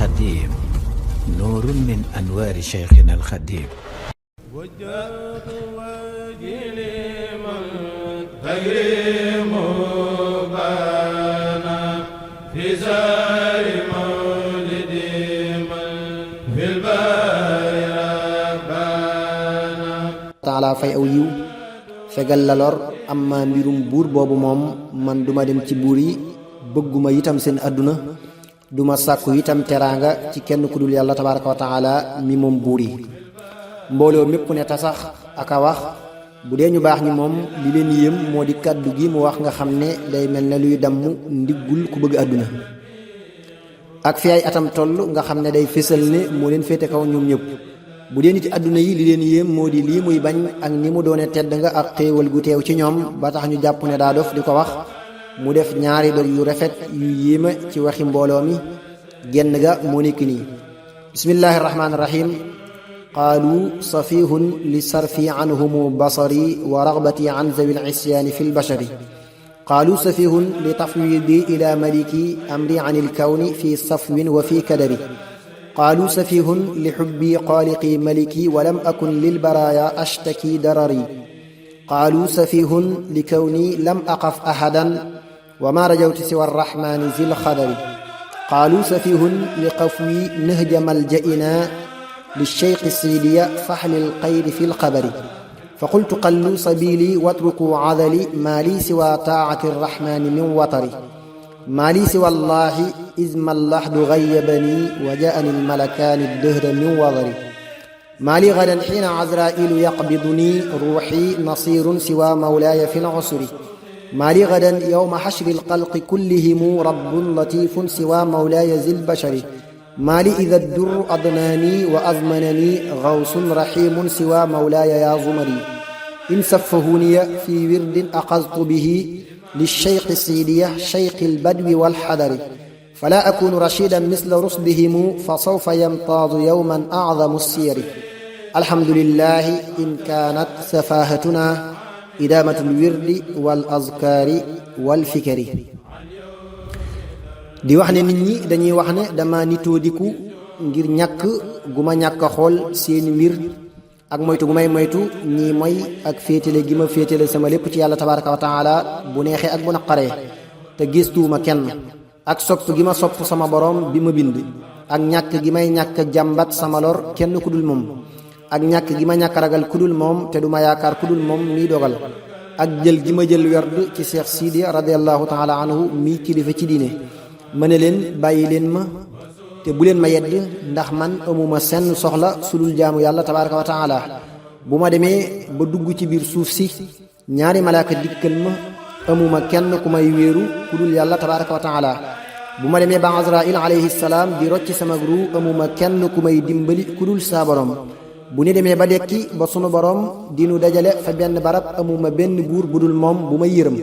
الخديم نور من أنوار شيخنا الخديم. وجهت وجهي لمن تكريم بانا في زار مولد من في البايا بانا taala fay aw yiw fegal la lor amma mbirum buur boobu moom man duma dem ci buur yi bëgguma itam seen àdduna duma sàkku itam teraanga ci kenn ku dul yàlla tabaraka wa taala mi moom buur yi. mbooloo mépp ne tasax aka wax bu dee ñu baax ñi moom li leen yéem moo di kàddu gi mu wax nga xam ne day mel ne luy damm ndiggul ku bëgg àdduna ak fi ay atam toll nga xam ne day fésal ne moo leen féete kaw ñoom ñëpp. bu dee nit ci àdduna yi li leen yéem moo di lii muy bañ ak ni mu doone tedd nga ak xéewal gu teew ci ñoom ba tax ñu jàpp ne daa dof di ko wax mu def ñaari dog yu rafet yu yéema ci waxi mbooloo mi genn ga moo nekk nii: bismillahi rahmaani rahim qaalu safihun li sarfi anhumu basari wa ragbati an zawi lisyaani fi lbashari qaalu safihun li tafwidi ila maliki amri an ilkawni fi safwin wa fi kadari qaalu safihun li xubbi xaaliqi maliki walam akun lilbaraaya ashtaki darari qaalu safihun li kawni lam aqaf ahadan wa ma rajawtu siwa arrahmani zil xadari qaalu safihun li qafwi nahja maljaina lilcheikh sidiya faxli lxayri fi lxabari faqultu qallu sabili watruku cadali ma li siwa taacati arrahmani min watari ما لي سوى الله إذ ما اللحد غيبني وجاءني الملكان الدهر من وضري ما لي غدا حين عزرائيل يقبضني روحي نصير سوى مولاي في العسر ما لي غدا يوم حشر الخلق كلهم رب لطيف سوى مولاي ذي البشر ما لي إذا الدر أضناني وأضمنني غوث رحيم سوى مولاي يا زمري إن سفهوني في ورد أخذت به للشيخ السيدية شيخ البدو والحذر فلا أكون رشيدا مثل رشدهم فسوف يمتاز يوما أعظم السير الحمد لله إن كانت سفاهتنا إدامة الورد والأذكار والفكر. di wax ne nit ñi dañuy wax ne dama nitoo diku ngir ñàkk gu ma ñàkk a xool seeni mbir ak moytu gu may moytu ñii moy ak féetale gi ma féetale sama lépp ci yàlla tabaraka wa taala bu neexee ak bu naqaree te gëstuwuma kenn ak sopp gi ma sopp sama borom bi ma bind ak ñàkk gi may ñàkk jàmbat sama lor kenn ku dul moom ak ñàkk gi ma ñàkk ragal ku dul moom te du ma yaakaar ku dul moom miy dogal ak jël gi ma jël werd ci Cheikh Sidi radiallahu taala anhu mii kilifa ci diine ma ne leen bàyyi leen ma te bu leen ma yedd ndax man amuma senn soxla sudul jaamu yàlla tabaraka wa taala bu ma demee ba dugg ci biir suuf si ñaari malaaka dikkal ma amuma kenn ku may wéeru ku dul yàlla tabaraka wa taala bu ma demee ba Azrail alayhi salaam di rocci sama ru amuma kenn ku may dimbali ku dul saa borom bu ñu demee ba dekki ba sunu borom dinu dajale fa benn barab amuma benn buur bu dul moom bu may yërëm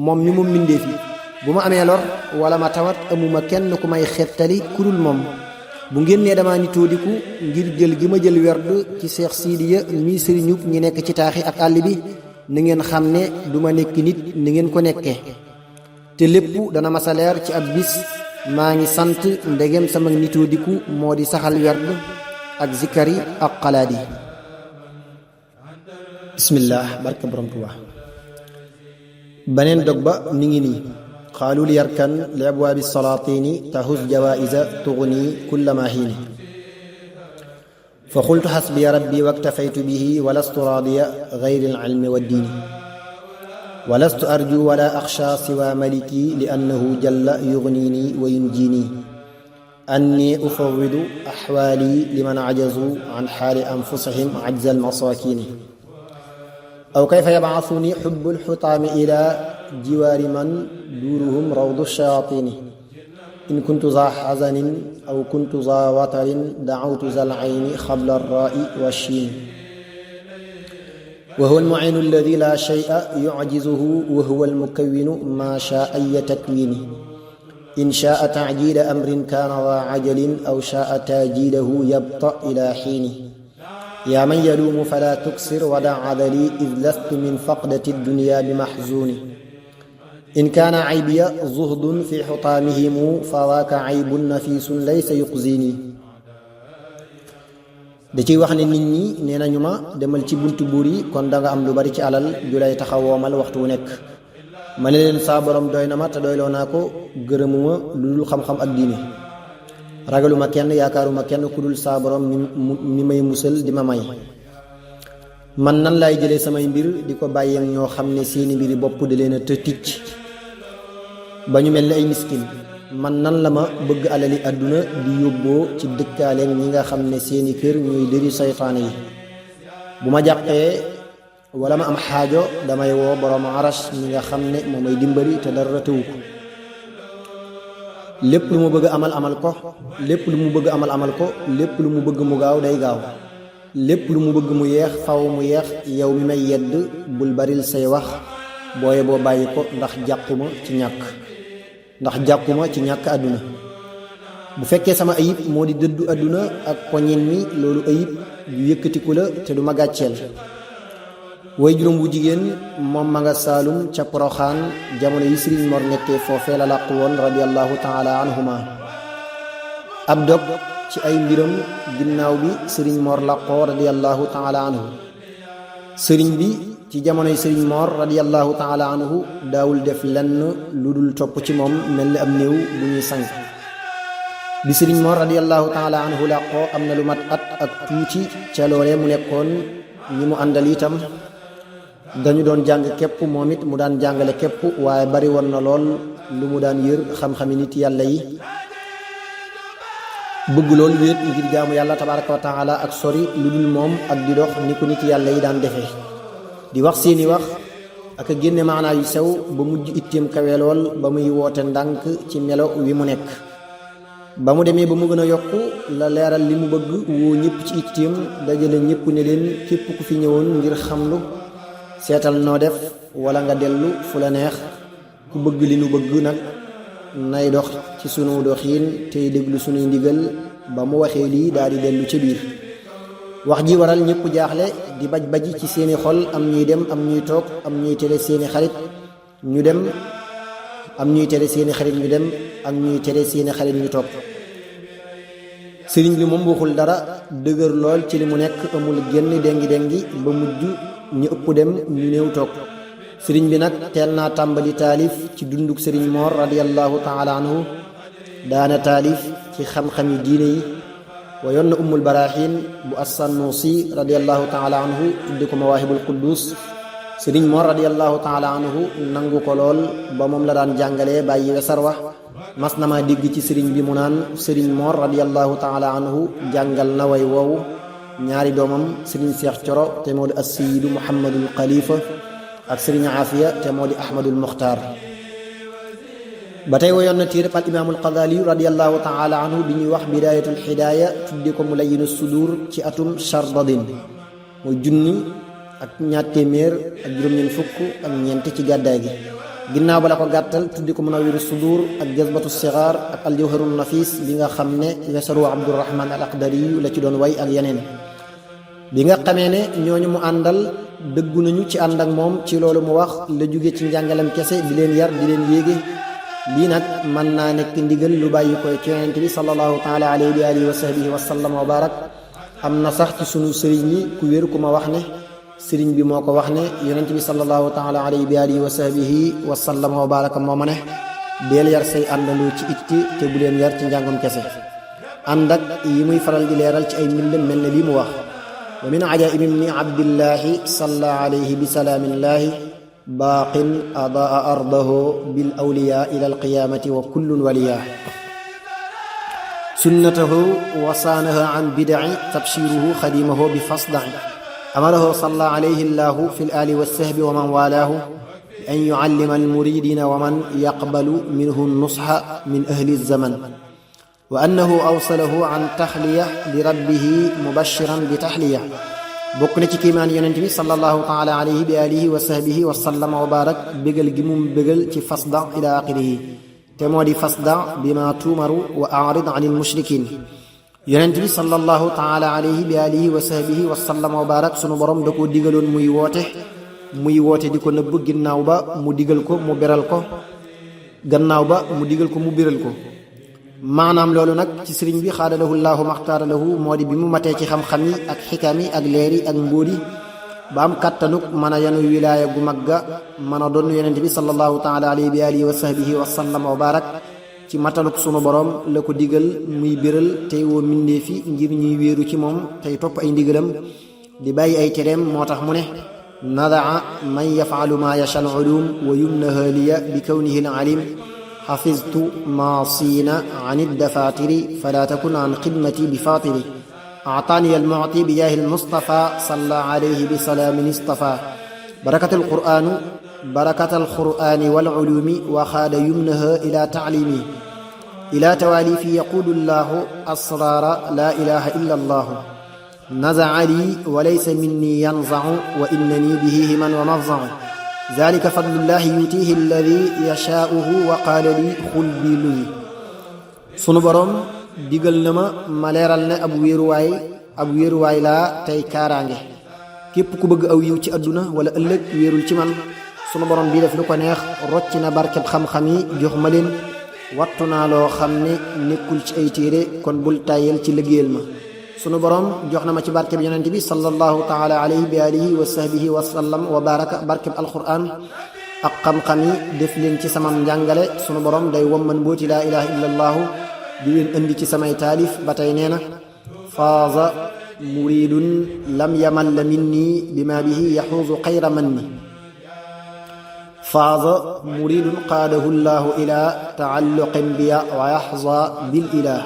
moom mi mu mbindee fi bu ma amee lor wala ma tawat amuma kenn ku may xettali ku dul moom bu ngeen nee dama nitoo diku ngir jël gi ma jël werd ci Seex Sidiya mii sëriñub ñi nekk ci taaxi ak àll bi na ngeen xam ne du ma nekk nit ni ngeen ko nekkee te lépp dana ma sa leer ci ab bis maa ngi sant ndegem sama nitoo diku moo di saxal werd ak zikari ak xalaat yi. bismillah barka borom Tuubaa. beneen dog ba mi ngi nii: قالوا ليركن لأبواب السلاطين تهز جوائز تغني كل ما حين فقلت حسبي ربي واكتفيت به ولست راضيا غير العلم والدين ولست أرجو ولا أخشى سوى ملكي لأنه جل يغنيني وينجيني أني أفوض أحوالي لمن عجزوا عن حال أنفسهم عجز المساكين أو كيف يبعثني حب الحطام إلى جوار من دورهم روض الشياطين إن كنت ذا حزن أو كنت ذا وتر دعوت ذا العين قبل الراء والشين وهو المعين الذي لا شيء يعجزه وهو المكون ما شاء أي تكوين إن شاء تعجيل أمر كان ذا عجل أو شاء تاجيله يبطأ إلى حينه يا من يلوم فلا تكسر ودع عذلي إذ لست من فقدة الدنيا بمحزون in kaana aybiya zuhdun fi xutaamihimu fa waaka aybun nafisun laysa yuxzini da ciy wax ne nit ñi nee nañu ma demal ci buntu buur yi kon da nga am lu bari ci alal ju lay taxawoomal waxtu wu nekk ma ne leen saa borom doy na ma te doyloo naa ko gërëmuma lu dul xam-xam ak diine ragaluma kenn yaakaaruma kenn ku dul saa borom mi may musal di ma may man nan laay jëlee samay mbir di ko bàyyeek ñoo xam ne seeni mbiri bopp di leen a ticc ba ñu mel ni ay miskin man nan la ma bëgg alali àdduna di yóbboo ci dëkkaaleek ñi nga xam ne seeni kër ñuy dëri saytaane yi bu ma jàqee wala ma am xaajo damay woo borom arash mi nga xam ne moo may dimbali te dara tëwu ko lépp lu mu bëgg amal ko lépp lu mu bëgg amal ko lépp lu mu bëgg mu gaaw day gaaw lépp lu mu bëgg mu yeex faw mu yeex yow mi may yedd bul baril say wax booye boo bàyyi ko ndax jàquma ci ñàkk àdduna bu fekkee sama ayib moo di dëddu àdduna ak poñin mi loolu ayib yu yëkkatiku la te du ma gàcceel way juróom bu jigéen moom ma nga saalum ca poroxaan jamono yi sëriñ Mor nekkee foofee la làqu woon radiyallahu taala anhuma ab dog ci ay mbiram ginnaaw bi sëriñ Mor làqoo radiyallahu taala anhu sëriñ bi ci jamonoy sëriñ Mor radiyallahu taala anhu daawul def lenn lu dul topp ci moom mel ni am néew bu ñuy sang bi sëriñ Mor radiyallahu taala anhu làqoo am na lu mat at ak tuuti ca loolee mu nekkoon ñi mu àndal itam dañu doon jàng képp moom it mu daan jàngale képp waaye bari woon na lool lu mu daan yër xam-xami nit yàlla yi bëgg lool wéet ngir jaamu yàlla tabaraka wa taala ak sori lu dul moom ak di dox ni ko nit yàlla yi daan defee di wax seeni wax ak a génne maanaa yu sew ba mujj itteem kawe lool ba muy woote ndànk ci melo wi mu nekk ba mu demee ba mu gën a yokku la leeral li mu bëgg woo ñëpp ci itteem dajale ñëpp ne leen képp ku fi ñëwoon ngir xamlu seetal noo def wala nga dellu fu la neex ku bëgg li nu bëgg nag nay dox ci sunu doxiin tey déglu sunuy ndigal ba mu waxee lii daal di dellu ca biir wax ji waral ñëpp jaaxle di baj-baji ci seeni xol am ñuy dem am ñuy toog am ñuy tere seeni xarit ñu dem am ñuy tere seeni xarit ñu dem ak ñuy tere seeni xarit ñu toog sëriñ bi moom waxul dara dëgër lool ci li mu nekk amul génn dengi ba mujj ñu ëpp dem ñu néew toog sëriñ bi nag teel naa tàmbali taalif ci dunduk sëriñ Mor radiyallahu taala anhu daana taalif ci xam-xami diine yi wayoon na ummul barahin bu assannusi radiyallahu taala anhu tuddi ko mawaahibul quddus sëriñ Mor radiyallahu taala anhu nangu ko lool ba moom la daan jàngalee bàyyi wesar wa mas na maa dégg ci sëriñ bi mu naan sëriñ Mor radiyallahu taala anhu jàngal na way woowu ñaari doomam sëriñ Seex Coro te moo di as-sayyidu Muhammadul Xalifa ak sëriñ Aafiya te moo di Ahmadul Muxtaar ba tey wayoon na téereb al imaamul Qadaali radiyallahu taala anhu bi ñuy wax bidaayatul hidaaya tuddi ko Mulayyinu Sudur ci atum chardadin mooy junni ak ñaar téeméer ak juróom-ñeent fukk ak ñeent ci gàddaay gi ginnaaw ba la ko gàttal tuddi ko Munawwiru Sudur ak Jazbatu Sigaar ak al Jawharun Nafis bi nga xam ne wesaru Abdurahman al Aqdari la ci doon way ak yeneen bi nga xamee ne ñooñu mu àndal dëggu nañu ci ànd ak moom ci loolu mu wax la jóge ci njàngalem kese di leen yar di leen yéege lii nag mën naa nekk ndigal lu bàyyi koy ci yonent bi sallallahu taala alayhi wa alihi wa sahbihi wa sallam wa barak am na sax ci sunu sëriñ yi ku wér ku ma wax ne sëriñ bi moo ko wax ne yonent bi sallallahu taala alayhi wa alihi wa sahbihi wa sallam wa baraka moo ma ne deel yar say àndandoo ci itti te bu leen yar ci njàngam kese ànd ak yi muy faral di leeral ci ay mbindam mel ne lii mu wax wa min ajaib ibni abdillahi salla alayhi bi salaamillahi baaqin adaa ardahu bil awliya ila alqiyamati wa kullun waliya sunnatahu wa saanaha an bidai tabshiruhu xadimahu bi fasdai amarahu salla alayhi llahu fi l ali walsahbi wa man walaahu bi an yuallima almuridina wa man yaqbalu minhu nusxa min ahli zaman wa annahu awsalahu an taxliya li rabbihi mubashiran bi taxliya bokk na ci kiimaan yonent bi sallallahu taala alayhi bi alihi wa sahbihi wa sallama wa barak bégal gi mum bégal ci fasda ila axirihi te moo di fasda bima tuumaru wa arid an ilmushrikin yonent bi sallallahu taala alayhi bi alihi wa sahbihi wa sallama wa barak sunu borom da koo digaloon muy woote muy woote di ko nëbb, ginnaaw ba mu digal ko mu beral ko, gannaaw ba mu digal ko mu biral ko. maanaam loolu nag ci sëriñ bi xaadalahu llaahu maxtaara lahu moo di bi mu matee ci xam-xam yi ak xikam yi ak leer yi ak mbóodi ba am kàttanuk mën a yanu wilaaya gu mag ga, mën a doon yonente bi sallallahu taala alayhi bi alihi wa sahbihi wa sallam wa barak ci mataluk sunu borom la ko digal muy biral tey woo mindee fi ngir ñuy wéeru ci moom tey topp ay ndigalam di bàyyi ay tereem. moo tax mu ne nadaa man yafalu ma yasha al ulum wa yumnaha liya bi kawnihi al alim xafiztu maasina an iddafatiri fala takun an xidmati bi fatiri aataani almuti bi jaahi almustafa salla alayhi bi salaamin istafa barakat alqur'ani walulumi wa xaada yumnaha ila taalimi ila tawaalifi yaqulu llahu asrara la ilaha illa allahu nazaa li wa laysa minni yanzacu wa innani bihi himan wa mafzacu zalika fadlullahi yutihi alladi yashaauhu wa qaala li xul bi luyi. sunu boroom digal na ma leeral ne ab wéeruwaay laa tey kaaraange. képp ku bëgg aw yiw ci àdduna wala ëllëg wéerul ci man. sunu boroom bii def lu ko neex rocc na barkeb xam-xam yi jox ma leen, wattu naa loo xam ne nekkul ci ay téere, kon bul tàyyel ci liggéeyal ma. sunu boroom jox na ma ci barkeb yonente bi sallallahu taala alayhi bi alihi wa sahbihi wa sallam wa baraka barkeb alquran ak xam-xam yi def leen ci sama njàngale. sunu boroom day womman mbooti laa ilaha illa allahu di leen indi ci samay taalif. ba tey nee na faaza muridun lam yamalla minni bima bihi yaxuuzu xayra manni. faaza muridun qaadahu llahu ila taalluqin biya wa yaxza bil ilah.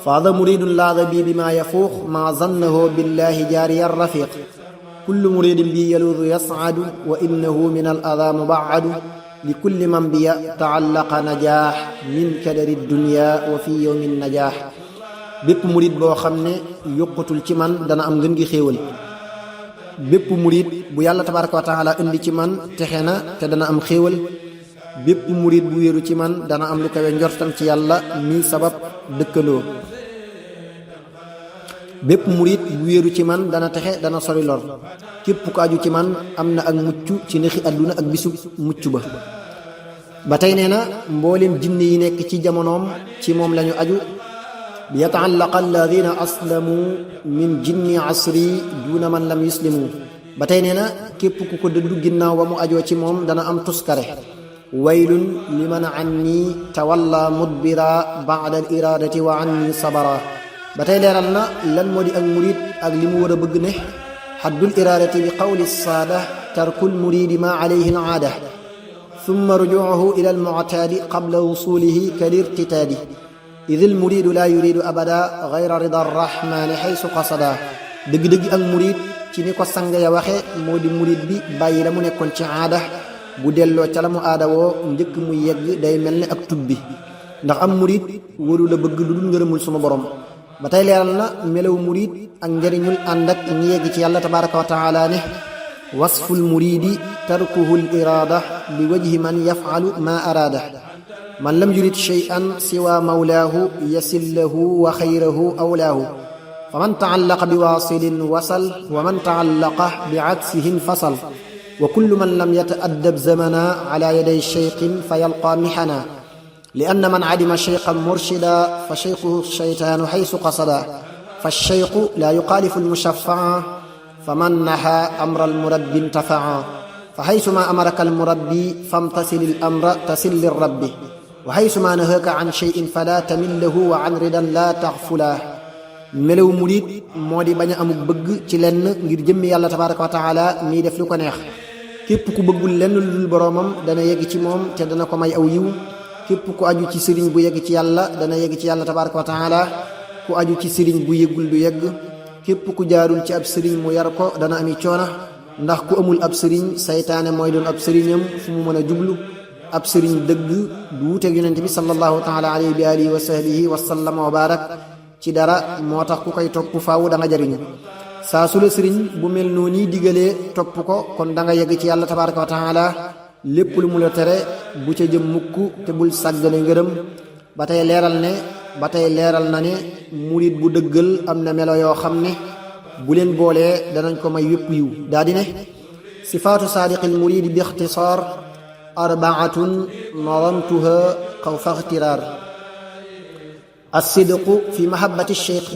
faaza muridun laada bi bima yafuux ma zannahu billahi jaariya rafiq. kullu muridin bi yaluudu yascadu wa innahu min al adaa mubaadu. li kulli man biya taallaqa najaax min kadari dunya wa fi yowmi najaax. bépp murid boo xam ne yokkutul ci man dana am ngën gi xéewal. bépp murid bu yàlla tabaraka wa taala indi ci man texe na te dana am xéewal. bépp murid bu wéeru ci man dana am lu kawe njortam ci yàlla mi sabab dëkkandoo. bépp murid bu wéeru ci man dana texe dana sori lor. képp ku aju ci man am na ak mucc ci nexi àdduna ak bisu mucc ba. ba tey nee na mboolem jinne yi nekk ci jamonoom ci moom lañu aju. bi yataallaqa alladina aslamu min jinni asri duna man lam yuslimu. ba tey nee na képp ku ko dëddu ginnaaw ba mu ajoo ci moom dana am tuskare. waylun liman anni tawalla mudbira baada al iradati wa anni sabara. ba tey leeral na lan moo di ak murid ak li mu war a bëgg ne xaddul iradati bi qawli saada tarkul muridi ma alayhi al aada thumma rujuuhu ila al mu'taadi qabla wusulihi kal irtitaadi. id al muridu la yuridu abada gayra rida arrahmani xaysu qasada. dëgg-dëgg ak murid ci ni ko sang ya waxe moo di murid bi bàyyi la mu nekkoon ci aada, bu delloo ca la mu aada woo njëkk muy yegg day mel ne ak tubbi. ndax am murid waru la bëgg lu dul ngërëmul sunu borom. ba tey leeral na melaw murid ak njëriñul ànd ak ñi yegg ci yàlla tabaraka wa taala ne wasful muridi tarkuhu l irada li wajhi man yafalu ma araada. man lam yurid shay'an siwa mawlaahu yasil lahu wa xayrahu awlaahu. fa man taallaqa bi waasilin wasal wa man taallaqa bi aksihin fasal. wa kullu man lam yata'addab zamana ala yaday shaykhin fa yalqa mihana. li anna man adima shaykhan murshida fa shaykhuhu shaytaanu xaysu qasada. fa shaykhu laa yuxaalifu almushaffa'a fa man naha amra almurabbi intafa'a. fa xaysuma amaraka almurabbi famtasil al-amra tasil lirabbi. wa xaysuma nahaaka an shay'in fala tamil lahu wa an ridan laa taxfula. melaw murid moo di bañ a amuk bëgg ci lenn ngir jëmmi yàlla tabaraka wa taala mii def lu ko neex. képp ku bëggul lenn lu dul boroomam dana yegg ci moom te dana ko may aw yiw. képp ku aju ci sëriñ bu yegg ci yàlla dana yegg ci yàlla tabaraka wa taala. ku aju ci sëriñ bu yeggul du yegg. képp ku jaarul ci ab sëriñ mu yar ko dana ami coona. ndax ku amul ab sëriñ saytaane mooy doon ab sëriñam fu mu mën a jublu. ab sëriñ dëgg du wuteeg yonent bi sallallahu taala alayhi bi alihi wa sahbihi wa sallam wa barak ci dara, moo tax ku koy topp faaw da nga jariñu. saa su la sëriñ bu mel noonu nii digalee topp ko kon da nga yegg ci yàlla tabaraka wa taala. lépp lu mu la tere bu ca jëm mukk te bul sàggane ngërëm. ba tey leeral na ne murid bu dëggal am na melo yoo xam ne bu leen boolee danañ ko may wépp yiw. daa di ne sifaatu saadiqi almuridi bi ixtisaar arbaatun nadamtuha xawfa ixtiraar alsidqu fi mahabbati cheikh